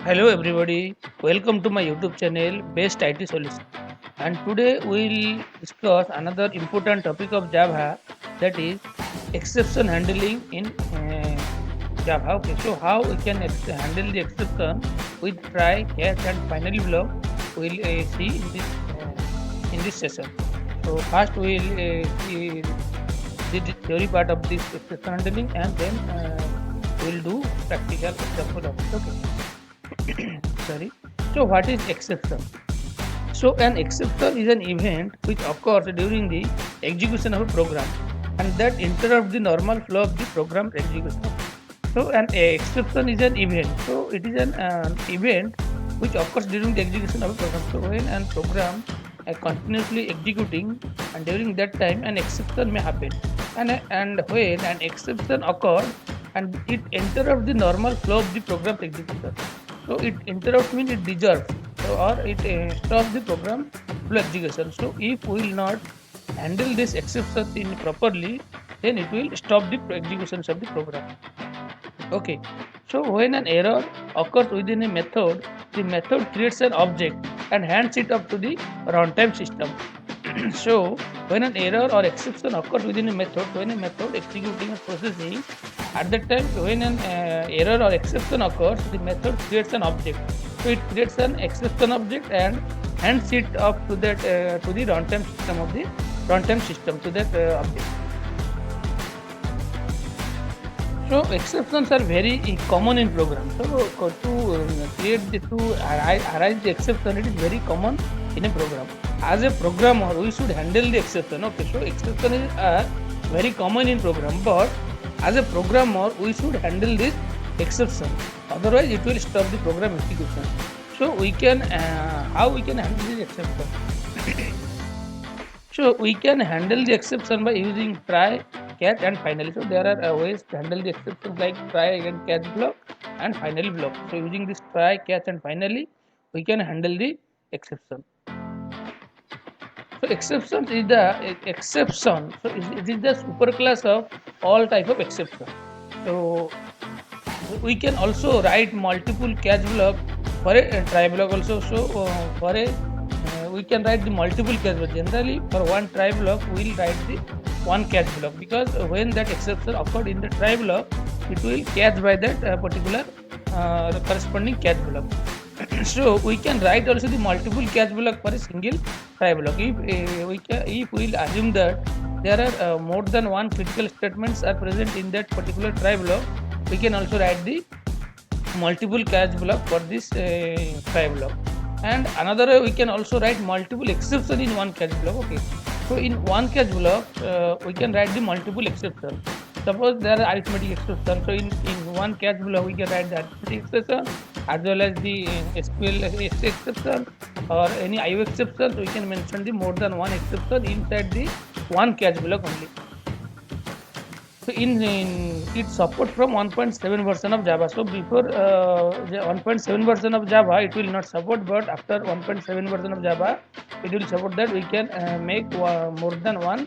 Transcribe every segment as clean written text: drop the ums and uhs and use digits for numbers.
Hello everybody, welcome to my YouTube channel Best IT Solution. And today we'll discuss another important topic of Java, that is exception handling in Java. Okay, so how we can handle the exception with try, catch, and finally block we'll see in this session. So first we'll see the theory part of this exception handling, and then we'll do practical example of it. Okay. Sorry. So what is exception? So an exception is an event which occurs during the execution of a program and that interrupts the normal flow of the program execution. So an exception is an event. So it is an event which occurs during the execution of a program. So when a program is continuously executing, and during that time an exception may happen. And when an exception occurs and it interrupts the normal flow of the program execution. So it interrupts means it deserves, or it stops the program flow execution. So if we will not handle this exception in properly, then it will stop the execution of the program. Okay, so when an error occurs within a method, the method creates an object and hands it up to the runtime system. So when an error or exception occurs within a method, when a method executing or processing, at that time when an error or exception occurs, the method creates an object. So it creates an exception object and hands it up to that to the runtime system to that object. So exceptions are very common in programs. So to arise the exception, it is very common in a program. As a programmer, we should handle the exception. Okay, so exception is very common in program, but as a programmer, we should handle this exception. Otherwise, it will stop the program execution. So we can how we can handle this exception? So we can handle the exception by using try, catch, and finally. So there are ways to handle the exceptions like try and catch block and finally block. So using this try, catch, and finally, we can handle the exception. So exception is the exception. So it is the superclass of all type of exception. So we can also write multiple catch block for a try block also. So for a we can write the multiple catch block. Generally, for one try block, we will write the one catch block, because when that exception occurred in the try block, it will catch by that particular corresponding catch block. So we can write also the multiple catch block for a single try block. If we will assume that there are more than one critical statements are present in that particular try block, we can also write the multiple catch block for this try block. And another way, we can also write multiple exception in one catch block. Okay, so in one catch block we can write the multiple exception. Suppose there are arithmetic exception, so in one catch block we can write the arithmetic exception as well as the SQL exception or any IO exception. So we can mention the more than one exception inside the one catch block only. So in it support from 1.7 version of Java. So before the 1.7 version of Java, it will not support, but after 1.7 version of Java, it will support that we can make more than one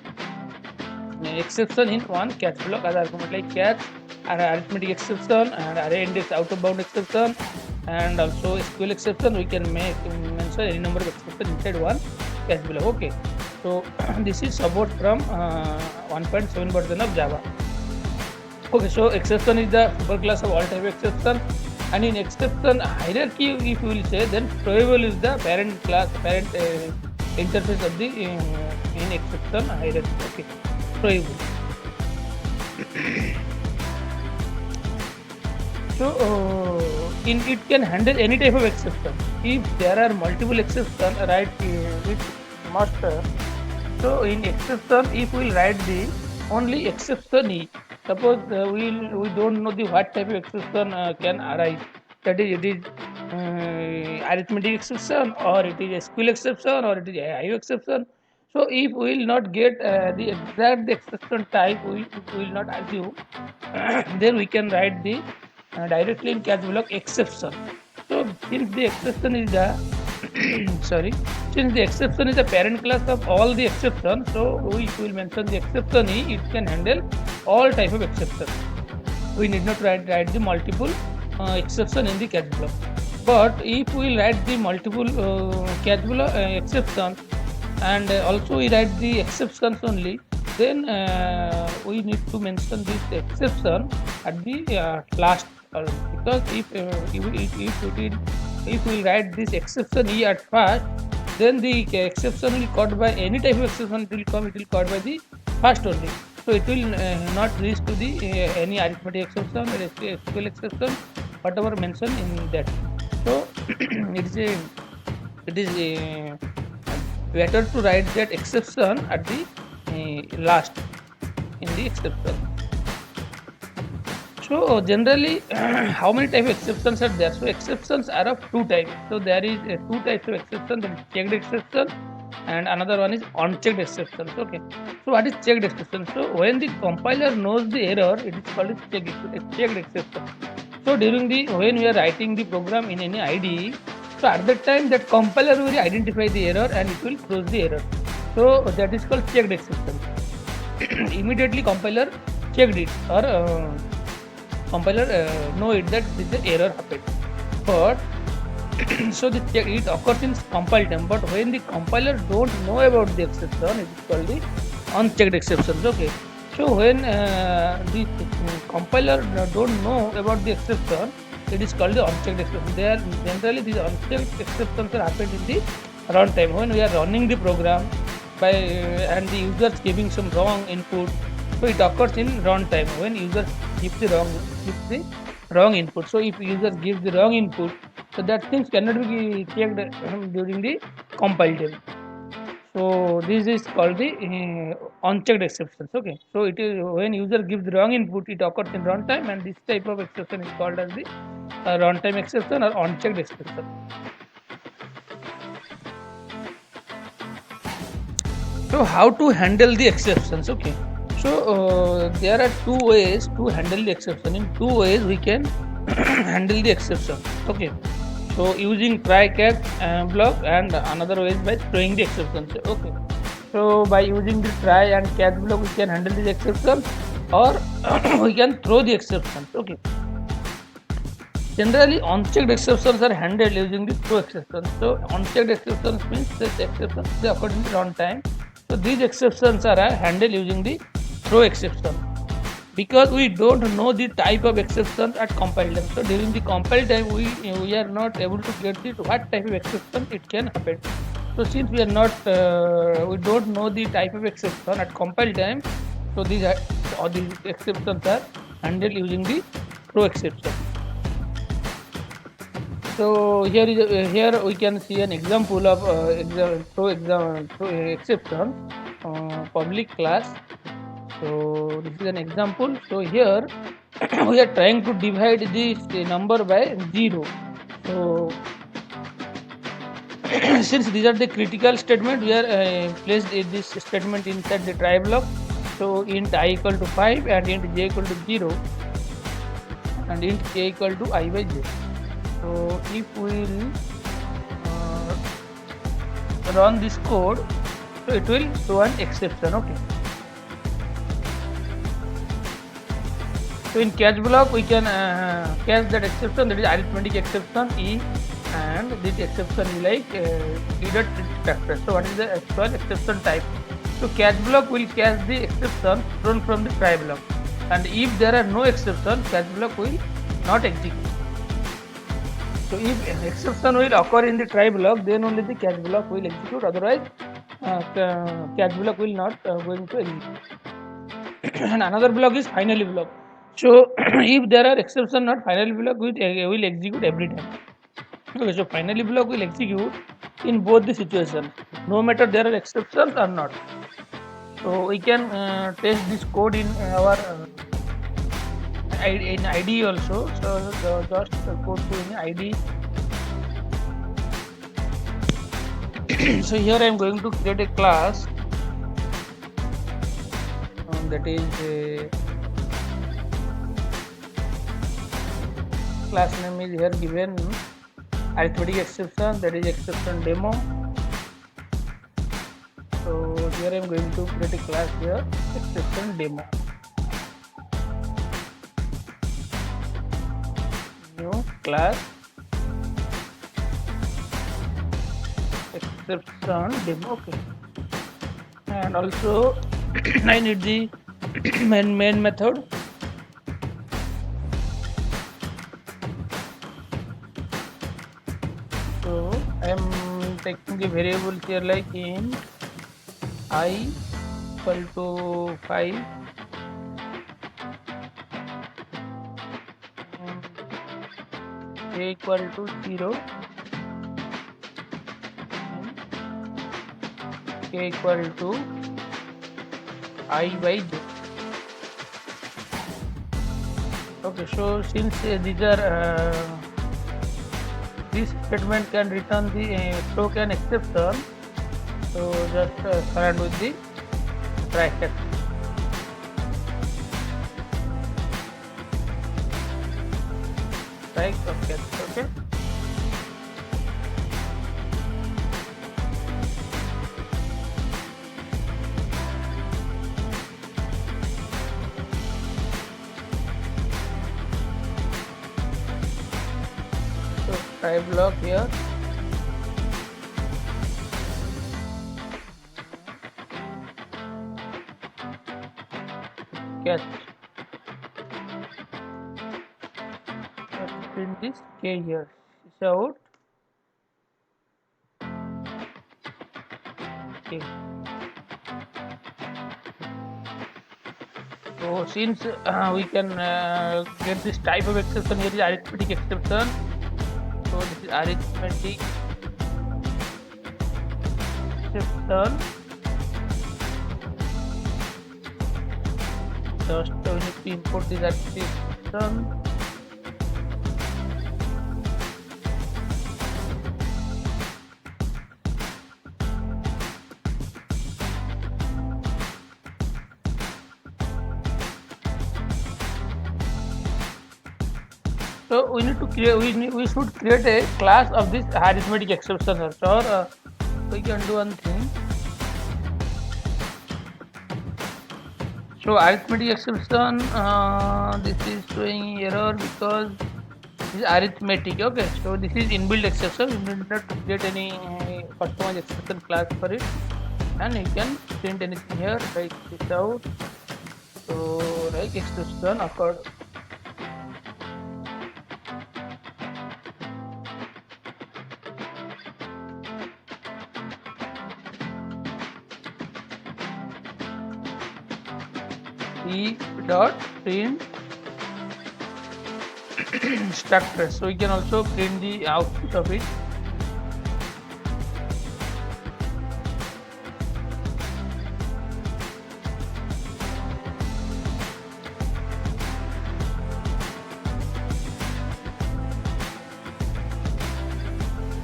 exception in one catch block as argument, like catch and arithmetic exception and array index out of bound exception and also SQL exception. We can mention any number of exception inside one catch block. Okay, so this is support from 1.7 version of Java. Okay, so exception is the superclass of all type of exception, and in exception hierarchy, if you will say, then throwable is the parent interface of the in exception hierarchy. Okay, throwable. So in it can handle any type of exception. If there are multiple exceptions, right, with master. So in exception, if we will write the only exception is, suppose we don't know the what type of exception can arise. That is, it is arithmetic exception, or it is SQL exception, or it is IO exception. So if we will not get the exact exception type, we will not assume. Then we can write the directly in catch block exception. So since the exception is the since the exception is the parent class of all the exceptions, so we will mention the exception it can handle all type of exception. We need not write the multiple exception in the catch block. But if we write the multiple catch block exceptions, and also we write the exceptions only, then we need to mention this exception at the last, because if we write this exception E at first, then the exception will caught by any type of exception, it will come, it will caught by the first only. So it will not reach to the any arithmetic exception or SQL exception, whatever mentioned in that. So it is better to write that exception at the last in the exception. So generally, how many type of exceptions are there? So exceptions are of two types. So there is two types of exception, that is checked exception and another one is unchecked exception. Okay. So what is checked exception? So when the compiler knows the error, it is called checked exception. So during the when we are writing the program in any IDE, so at that time that compiler will identify the error and it will close the error. So that is called checked exception. Immediately compiler checked it, or compiler know it that this error happened. But so it occurs in compile time. But when the compiler don't know about the exception, it is called the unchecked exceptions. Okay. So when the compiler don't know about the exception, it is called the unchecked exception. They are generally, these unchecked exceptions are happened in the runtime when we are running the program by and the users giving some wrong input. So it occurs in runtime when users gives the wrong input. So if user gives the wrong input, so that things cannot be checked during the compile time. So this is called the unchecked exceptions. Okay. So it is when user gives the wrong input, it occurs in runtime, and this type of exception is called as the runtime exception or unchecked exception. So how to handle the exceptions? Okay. So there are two ways to handle the exception. In two ways we can handle the exception. Okay. So using try catch block, and another way is by throwing the exceptions. Okay. So by using the try and catch block, we can handle the exception, or we can throw the exceptions. Okay. Generally, unchecked exceptions are handled using the throw exceptions. So unchecked exceptions means such exceptions they occur in the runtime. So these exceptions are handled using the throw exception, because we don't know the type of exception at compile time. So during the compile time, we are not able to get the what type of exception it can happen. So since we are not we don't know the type of exception at compile time, so these exceptions are handled using the throw exception. So here we can see an example of throw exception, public class. So this is an example. So here we are trying to divide this number by 0. So since these are the critical statement, we are placed this statement inside the try block. So int I equal to 5 and int j equal to 0 and int k equal to I by j. So if we will run this code, so it will throw an exception. Okay. So in catch block, we can catch that exception, that is arithmetic exception E, and this exception is like either factor. So what is the actual exception type? So catch block will catch the exception thrown from the try block, and if there are no exception, catch block will not execute. So if an exception will occur in the try block, then only the catch block will execute. Otherwise, catch block will not going to execute. And another block is finally block. So if there are exception not finally block, will execute every time. Okay, so finally block will execute in both the situations, no matter there are exceptions or not. So we can test this code in our in IDE also. So just go to in IDE. So here I am going to create a class that is class name is here given arithmetic exception, that is exception demo. So here I am going to create a class here, exception demo. New class exception demo. Okay, and also I need the main method. So I am taking the variable here like int I equal to 5 and j equal to 0 and k equal to I by j. Okay, so since these are this statement can return the throw can exception, so just surround with the bracket. Right, okay. So try block here. Catch. Let's print this k here. It's out. Okay. So since we can get this type of exception here is arithmetic exception. So this is arithmetic exception. Just we need to import this exception. So we need to create. We should create a class of this arithmetic exception also. Or we can do one thing. So arithmetic exception. This is showing error because this is arithmetic. Okay. So this is inbuilt exception. You need not to create any customized exception class for it, and you can print anything here. Like this out. So like exception occurred. E dot print structure. So we can also print the output of it.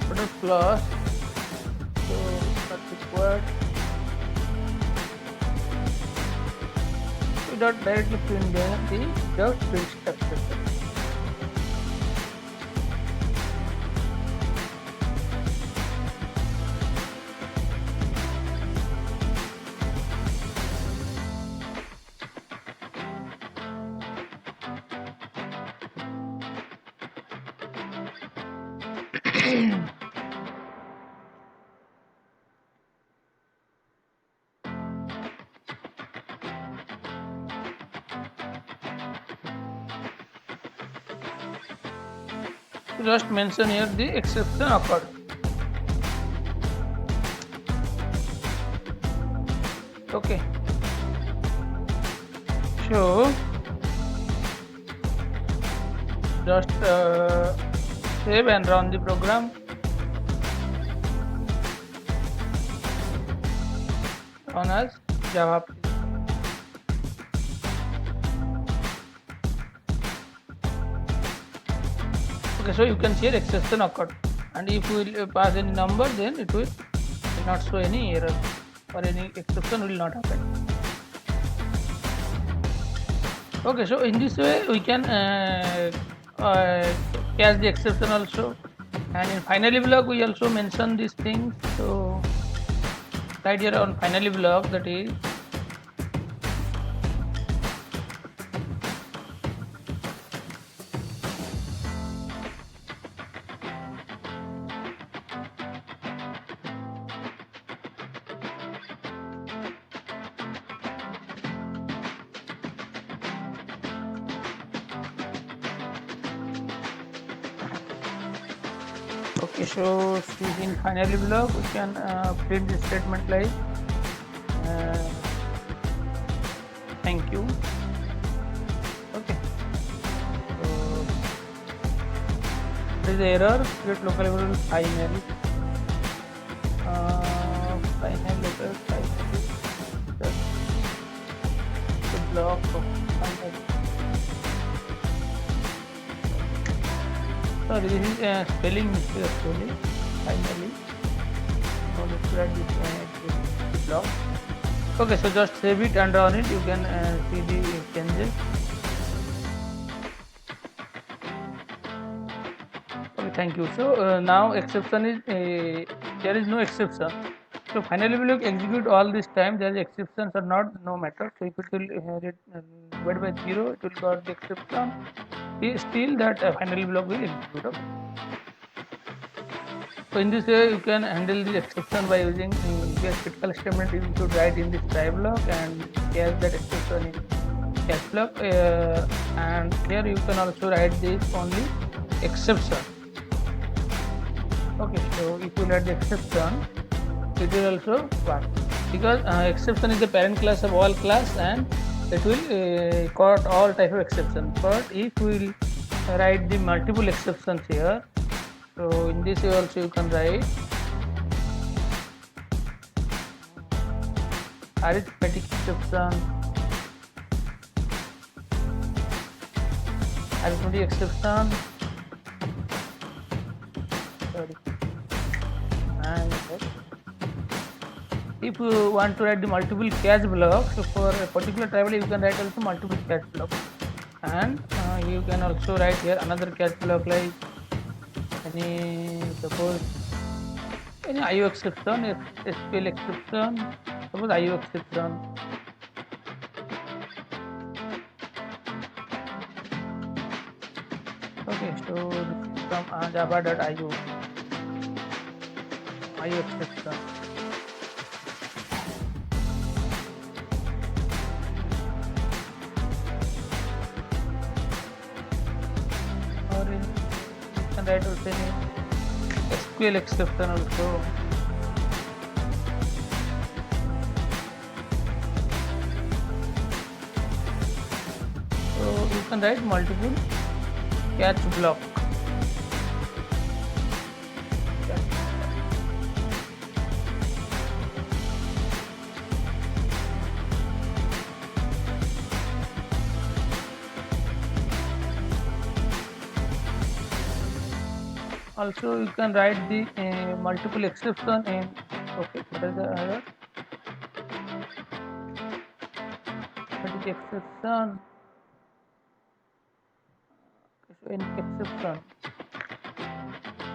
Put a plus. So not required. We dot directly print the dot print structure. Just mention here the exception occurred. Okay. So just save and run the program. Run as Java. Okay, so you can see exception occurred, and if we will pass any number, then it will not show any error or any exception will not happen. Okay, so in this way we can catch the exception also, and in finally block we also mention these things. So right here on finally block, that is So in finally block we can print the statement like uh, thank you. Okay, so there is error, create local variable finally. Finally letter finally the block of finally. Sorry, this is a spelling mistake actually. Finally, so let's write this block. Okay, so just save it and run it. You can see the changes. Okay, thank you. So now exception is there is no exception. So finally we will execute all this time. There is exceptions or not, no matter. So if it will wait by 0, it will got the exception. Still that finally block will execute. Okay. So in this way you can handle the exception by using the critical statement you should write in this try block and catch that exception in catch block and here you can also write this only exception. Okay, so if you write the exception it will also work because exception is the parent class of all class and it will caught all type of exception. But if we will write the multiple exceptions here, so in this way also you can write arithmetic exception, sorry, and if you want to write the multiple catch blocks, so for a particular table you can write also multiple catch blocks and you can also write here another catch block like any suppose any IO exception, SQL exception, suppose IO exception. Okay, so this is from java.io IO exception. Or in, you can write also any SQL exception also. So you can write multiple catch block. Also you can write the multiple exception in okay what is the other exception, so any exception,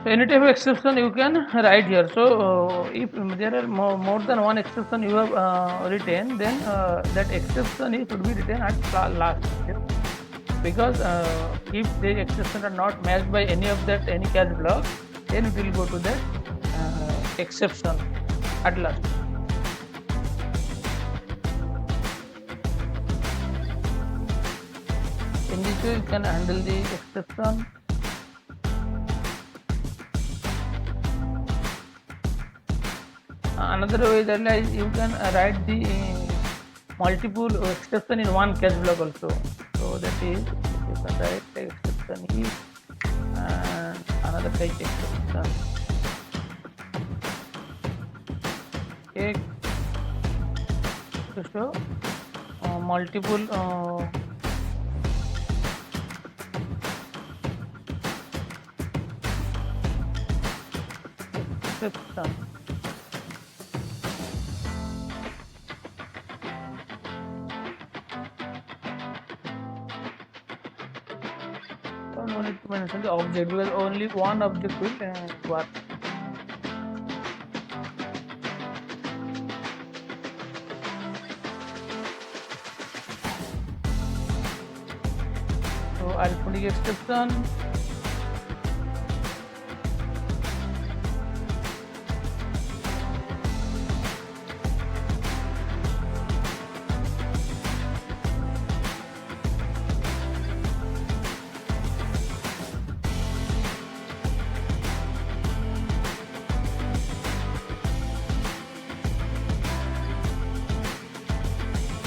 so any type of exception you can write here. So if there are more than one exception you have written, then that exception should be written at last step because if the exceptions are not matched by any of that any catch block, then it will go to that exception at last. In this way you can handle the exception. Another way that you can write the multiple exception in one catch block also. So that is you can write the exception is and another type exception एक to show multiple exception. No need to mention the object because only one object will work. So arithmetic exception.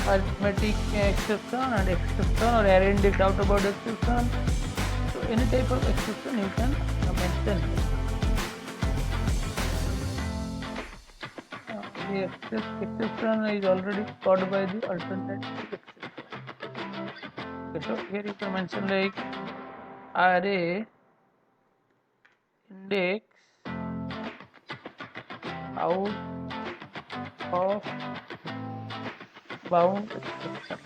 arithmetic exception and exception or array index out about exception. So any type of exception you can mention here. The exception is already called by the alternative exception. Okay, so here you can mention like array index out of bound exception.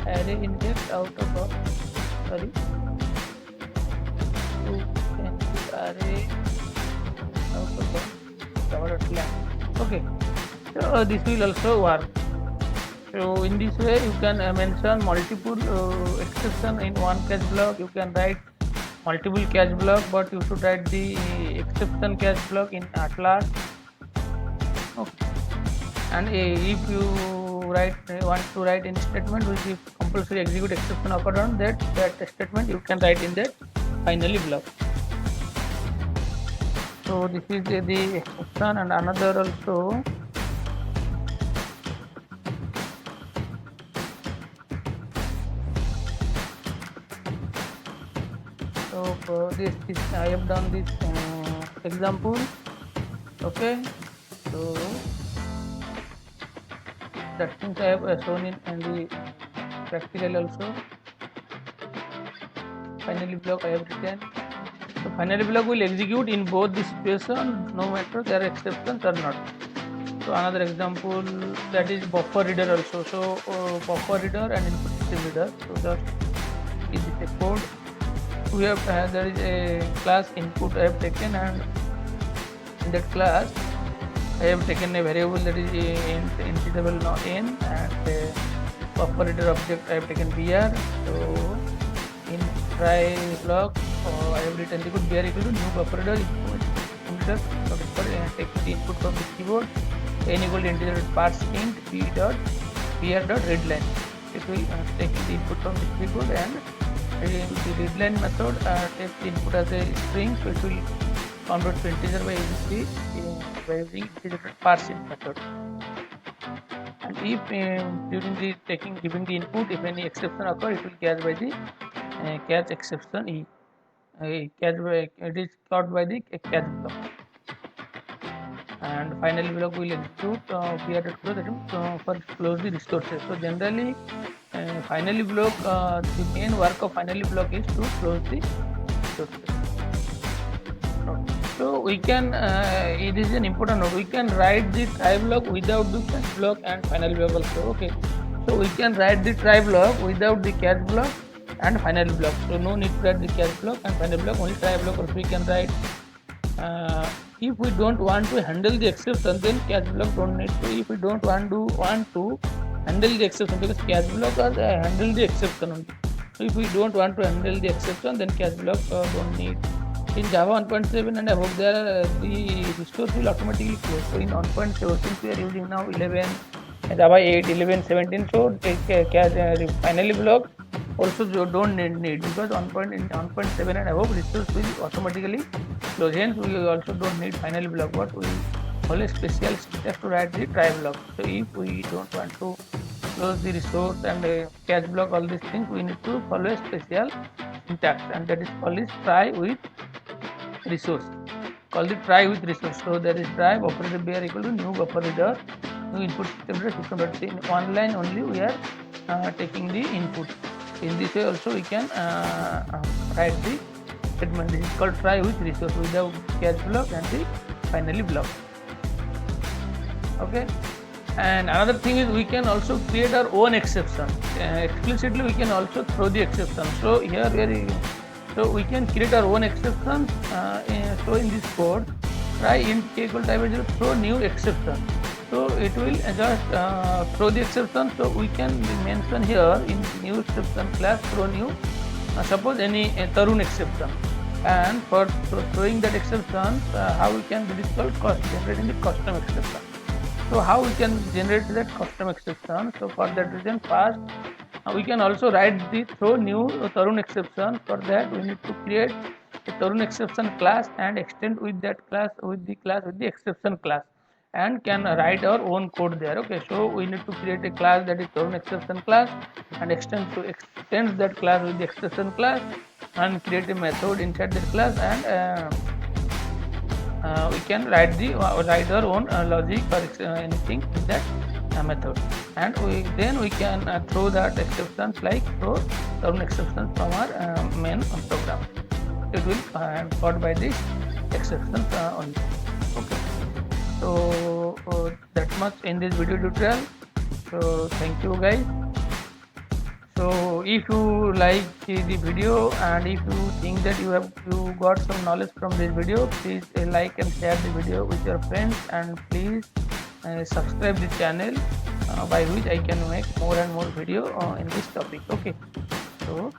Array index out of bound. Sorry. You can use array out of bound. Okay. So this will also work. So in this way you can mention multiple exception in one catch block. You can write multiple catch block, but you should write the exception catch block in Atlas. Okay. And if you want to write any statement which is compulsory execute exception occurred on that statement, you can write in that finally block. So this is the exception, and another also. So for this I have done this example. Okay, so that things I have shown in the practical also. Finally block I have written. So finally block will execute in both the situation, no matter there are exceptions or not. So another example, that is buffer reader also. So buffer reader and input system reader. So just is this a code. We have there is a class input I have taken, and in that class I have taken a variable that is integerable not in, and buffer reader object I have taken br. So in try block I have written the code br equal to new buffer reader input take the input from the keyboard, n equal to integer parse int b dot br dot readline. It will take the input from the keyboard, and the readline method takes the input as a string, so it will convert to integer by using integer parse int method. And if during the giving the input, if any exception occur, it will catch by the catch exception e. It is caught by the catch block. And finally block will execute for close the resources. So generally finally block, the main work of finally block is to close the resources. So we can it is an important note, we can write the try block without the catch block and finally block also. Okay, so we can write the try block without the catch block and final block. So no need to write the catch block and final block, only try block also we can write. If we don't want to handle the exception, then catch block don't need to. If we don't want to handle the exception, because catch block handle the exception only. So if we don't want to handle the exception, then catch block don't need. In Java 1.7 and above, there the resource will automatically close. So in 1.7, since we are using now 11, Java 8, 11, 17, so take finally block also don't need, because in 1.7 and above resource will automatically close. Hence we also don't need finally block, but we follow special syntax to write the try block. So if we don't want to close the resource and catch block, all these things, we need to follow a special syntax, and that is called is try with resource. Call the try with resource. So there is try buffer reader br equal to new buffer reader, new input system reader. In one line only we are taking the input. In this way also we can write the statement. This is called try with resource without catch block and the finally block. Okay. And another thing is we can also create our own exception. Explicitly we can also throw the exception. So here so we can create our own exception. So in this code, try int k equal to type 0, throw new exception. So it will just throw the exception. So we can mention here in new exception class throw new. Suppose any Tarun exception, and for throwing that exception, how we can do this called generating the custom exception. So how we can generate that custom exception? So for that reason, first we can also write the throw new Tarun exception. For that we need to create a Tarun exception class and extend with that class with the exception class. and can write our own code there. Okay, so we need to create a class, that is Tarun exception class, and extend that class with the exception class, and create a method inside that class, and we can write our own logic or anything in that method, and then we can throw that exceptions, like throw Tarun exceptions from our main program. It will caught by this exceptions only. Okay, so that much in this video tutorial. So thank you guys. So if you like the video, and if you think that you got some knowledge from this video, please like and share the video with your friends, and please subscribe the channel, by which I can make more and more video in this topic. Okay, so